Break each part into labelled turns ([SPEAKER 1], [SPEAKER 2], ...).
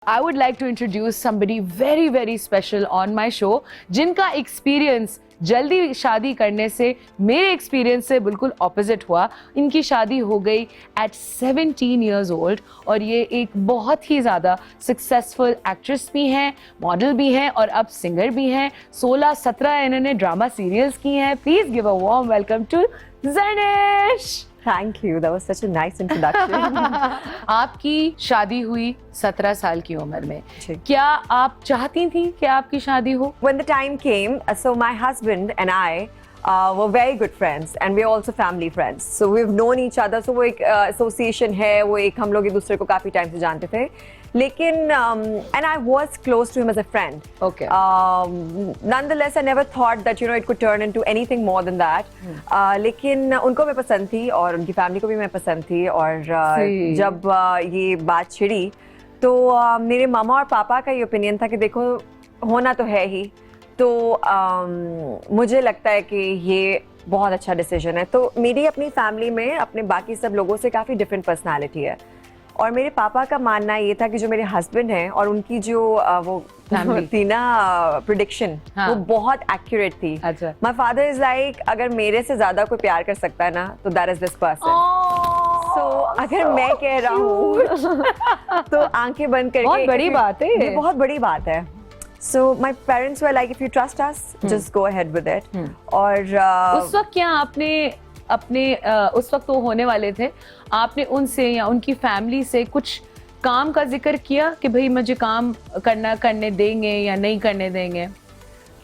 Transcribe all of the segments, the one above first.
[SPEAKER 1] I would like to introduce somebody very very special on my show जिनका experience जल्दी शादी करने से मेरे एक्सपीरियंस से बिल्कुल ऑपोजिट हुआ। इनकी शादी हो गई एट 17 years old और ये एक बहुत ही ज़्यादा सक्सेसफुल एक्ट्रेस भी हैं, मॉडल भी हैं और अब सिंगर भी हैं। 16-17 इन्होंने ड्रामा सीरियल्स की हैं। Please give a warm welcome to Zainish.
[SPEAKER 2] Thank you. That was such a nice introduction.
[SPEAKER 1] आपकी शादी हुई 17 साल की उम्र में।
[SPEAKER 2] जी।
[SPEAKER 1] क्या आप चाहती थी कि आपकी शादी हो?
[SPEAKER 2] When the time came, so my husband and I were very good friends, and we're also family friends. So we've known each other. So वो एक association है, वो एक हम लोग एक दूसरे को काफी टाइम से जानते थे. लेकिन and I was close to him as a friend.
[SPEAKER 1] Okay.
[SPEAKER 2] Nonetheless, I never thought that it could turn into anything more than that. लेकिन उनको मैं पसंद थी और उनकी फैमिली को भी मैं पसंद थी और जब ये बात छिड़ी तो मेरे मामा और पापा का ये ओपिनियन था कि देखो होना तो है ही, तो मुझे लगता है कि ये बहुत अच्छा डिसीजन है। तो मेरी अपनी फैमिली में अपने बाकी सब लोगों से काफ़ी डिफरेंट पर्सनालिटी है और मेरे पापा का मानना ये था कि जो मेरे हस्बैंड हैं और उनकी जो वो थी ना प्रेडिक्शन, वो बहुत एक्यूरेट थी।
[SPEAKER 1] अच्छा।
[SPEAKER 2] माय फादर इज लाइक अगर मेरे से ज्यादा कोई प्यार कर सकता है ना तो दैट इज दिस पर्सन। सो अगर मैं कह रहा हूँ तो आंखें बंद करके,
[SPEAKER 1] बहुत बड़ी बात है
[SPEAKER 2] ये बहुत बड़ी बात है। So my parents were like, if you trust us, just go ahead with it. और
[SPEAKER 1] उस वक्त क्या आपने अपने उस वक्त वो होने वाले थे, आपने उनसे या उनकी फैमिली से कुछ काम का जिक्र किया कि भाई मुझे काम करने देंगे या नहीं करने देंगे?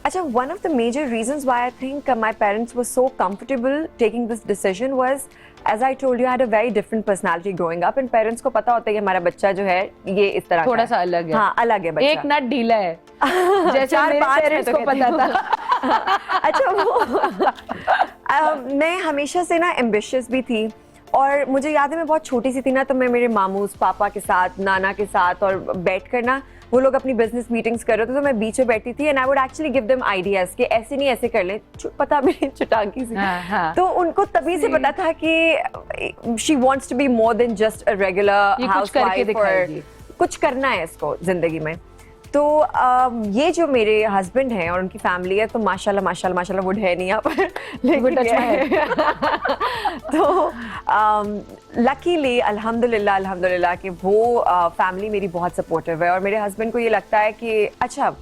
[SPEAKER 2] अच्छा, one of the major reasons why I think my parents were so comfortable taking this decision was, as I told you, I had a very different personality growing up, and parents को पता होता है कि हमारा बच्चा जो है ये इस तरह
[SPEAKER 1] थोड़ा सा अलग है।
[SPEAKER 2] हाँ, अलग है बच्चा।
[SPEAKER 1] एक नट ढीला है जैसे मेरे पेरेंट्स को पता था।
[SPEAKER 2] अच्छा, मैं हमेशा से ना एम्बिशियस भी थी और मुझे याद है मैं बहुत छोटी सी थी ना, तो मैं मेरे मामूस पापा के साथ, नाना के साथ और बैठ कर ना वो लोग अपनी बिजनेस मीटिंग्स कर रहे थे तो मैं बीच में बैठती थी and I would actually give them ideas कि ऐसे नहीं ऐसे कर ले, पता भी नहीं चुटांकी सी। तो उनको तभी से पता था कि she wants to be more than just a regular housewife और कुछ करना है इसको जिंदगी में। तो ये जो मेरे हस्बैंड हैं और उनकी फैमिली है तो माशाल्लाह माशाल्लाह माशाल्लाह वुड है नहीं यहाँ पर, लेकिन तो लकीली अल्हम्दुलिल्लाह अल्हम्दुलिल्लाह कि वो फैमिली मेरी बहुत सपोर्टिव है और मेरे हस्बैंड को ये लगता है कि अच्छा,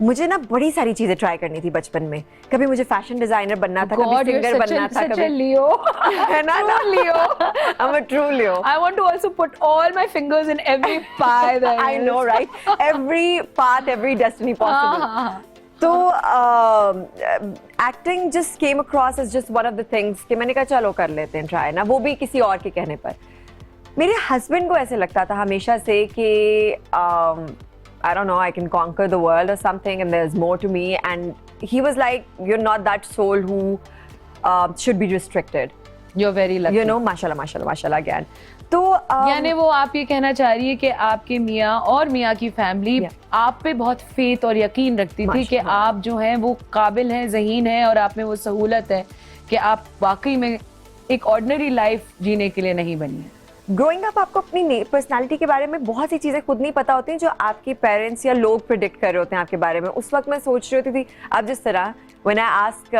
[SPEAKER 2] मुझे ना बड़ी सारी चीजें ट्राई करनी थी बचपन में। कभी मुझे फैशन डिजाइनर बनना था, कभी सिंगर बनना था, कभी
[SPEAKER 1] लियो
[SPEAKER 2] है ना लियो। I'm a true Leo.
[SPEAKER 1] I want to also put all my fingers in every pie that
[SPEAKER 2] I know, right? Every path, every destiny possible. तो acting just came across as just one of the things कि मैंने कहा चलो कर लेते हैं try ना, वो भी किसी और के कहने पर। मेरे हस्बैंड को ऐसे लगता था हमेशा से कि I don't know, I can conquer the world or something and there's more to me, and he was like, you're not that soul who should be restricted.
[SPEAKER 1] You're very lucky.
[SPEAKER 2] You know, mashallah mashallah mashallah again. तो
[SPEAKER 1] यानी वो आप ये कहना चाह रही है कि आपके मियाँ और मियाँ की फैमिली आप पे बहुत फेथ और यकीन रखती थी कि आप जो हैं वो काबिल हैं, ज़हीन हैं और आप में वो सहूलत है कि आप वाकई में एक ऑर्डिनरी लाइफ जीने के लिए नहीं बनी है।
[SPEAKER 2] ग्रोइंग अप आपको अपनी पर्सनालिटी के बारे में बहुत सी चीज़ें खुद नहीं पता होती हैं जो आपके पेरेंट्स या लोग प्रिडिक्ट कर रहे होते हैं आपके बारे में। उस वक्त मैं सोच रही होती थी, अब जिस तरह when I ask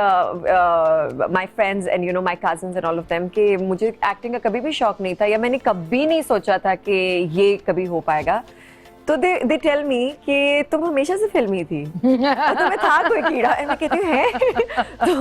[SPEAKER 2] my friends and you know my cousins and all of them कि मुझे एक्टिंग का कभी भी शौक नहीं था या मैंने कभी नहीं सोचा था कि ये कभी हो पाएगा, तो दे टेल मी कि तुम हमेशा से फिल्मी थी, तो मैं था कोई कीड़ा। मैं कहती हूँ है तो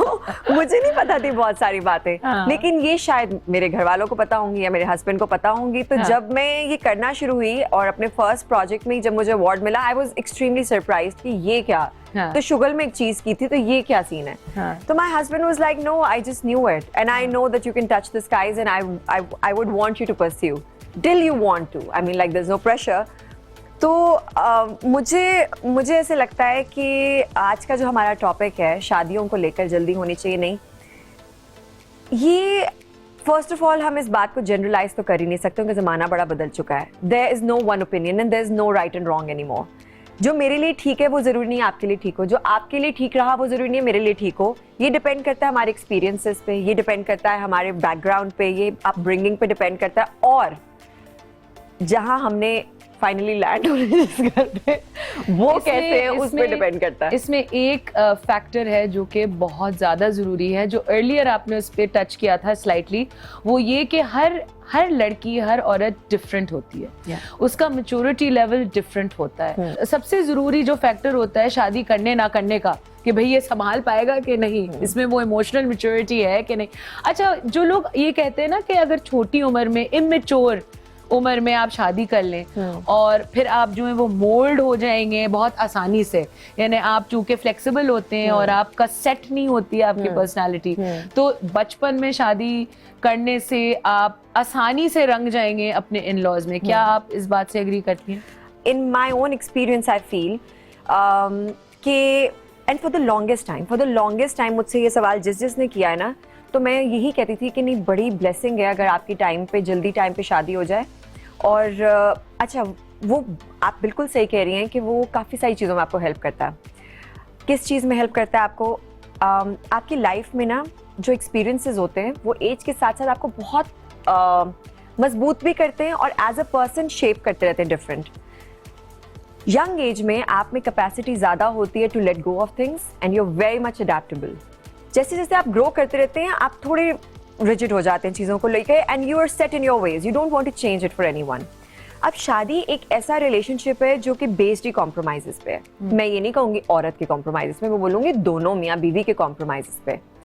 [SPEAKER 2] मुझे नहीं पता थी बहुत सारी बातें, लेकिन ये शायद मेरे घर वालों को पता होंगी या मेरे हस्बैंड को पता होंगी। तो जब मैं ये करना शुरू हुई और अपने फर्स्ट प्रोजेक्ट में जब मुझे अवार्ड मिला, आई वाज एक्सट्रीमली सरप्राइज्ड कि ये क्या, तो शुगर में एक चीज की थी तो ये क्या सीन है। तो my husband was like no, I just knew it and I know that you can touch the skies and I would want you to pursue till you want to, I mean like there is no pressure. तो मुझे ऐसे लगता है कि आज का जो हमारा टॉपिक है शादियों को लेकर जल्दी होनी चाहिए नहीं, ये फर्स्ट ऑफ ऑल हम इस बात को जनरलाइज तो कर ही नहीं सकते क्योंकि ज़माना बड़ा बदल चुका है। There is no one opinion and there is no right and wrong any more. जो मेरे लिए ठीक है वो ज़रूरी नहीं आपके लिए ठीक हो, जो आपके लिए ठीक रहा वो ज़रूरी नहीं मेरे लिए ठीक हो। ये डिपेंड करता है हमारे एक्सपीरियंसेस पे, ये डिपेंड करता है हमारे बैकग्राउंड पे, ये अपब्रिंगिंग पे डिपेंड करता है और जहाँ हमने फाइनली लैंड होने जिस घर पे, वो
[SPEAKER 1] इसमें-
[SPEAKER 2] कैसे है उस पे
[SPEAKER 1] इसमें-
[SPEAKER 2] डिपेंड करता है।
[SPEAKER 1] इसमें एक फैक्टर है जो कि बहुत ज़्यादा ज़रूरी है, जो अर्लियर आपने उस पर टच किया था स्लाइटली, वो ये कि हर लड़की, हर औरत डिफरेंट होती है, उसका मैच्योरिटी लेवल डिफरेंट होता है। सबसे ज़रूरी जो फैक्टर होता है शादी करने ना करने का, कि भाई ये संभाल पाएगा कि नहीं, इसमें वो इमोशनल मैच्योरिटी है कि नहीं। अच्छा, जो लोग ये कहते हैं ना कि अगर छोटी उम्र में, इमेच्योर उम्र में आप शादी कर लें और फिर आप जो है वो मोल्ड हो जाएंगे बहुत आसानी से, यानी आप चूंकि फ्लेक्सिबल होते हैं और आपका सेट नहीं होती है आपकी पर्सनालिटी, तो बचपन में शादी करने से आप आसानी से रंग जाएंगे अपने इन लॉज में। क्या आप इस बात से एग्री करती हैं?
[SPEAKER 2] In my own experience, I feel कि and for the longest time मुझसे ये सवाल जिसने किया है ना, तो मैं यही कहती थी कि नहीं, बड़ी ब्लेसिंग है अगर आपकी जल्दी टाइम पे शादी हो जाए। और अच्छा, वो आप बिल्कुल सही कह रही हैं कि वो काफ़ी सारी चीज़ों में आपको हेल्प करता है। किस चीज़ में हेल्प करता है आपको? आपकी लाइफ में ना जो एक्सपीरियंसेस होते हैं वो एज के साथ साथ आपको बहुत मजबूत भी करते हैं और एज अ पर्सन शेप करते रहते हैं डिफरेंट। यंग एज में आप में कैपेसिटी ज़्यादा होती है to let go of things and you are very much adaptable. जैसे जैसे आप ग्रो करते रहते हैं आप थोड़े रिजिड हो जाते हैं चीज़ों को लेकर, and you are set in your ways, you don't want to change it for anyone. अब शादी एक ऐसा रिलेशनशिप है जो कि बेस्ड ही कॉम्प्रोमाइजेस पे है। मैं ये नहीं कहूँगी औरत के कॉम्प्रोमाइजेस पे, मैं बोलूँगी दोनों मियाँ बीवी के कॉम्प्रोमाइजेस पे।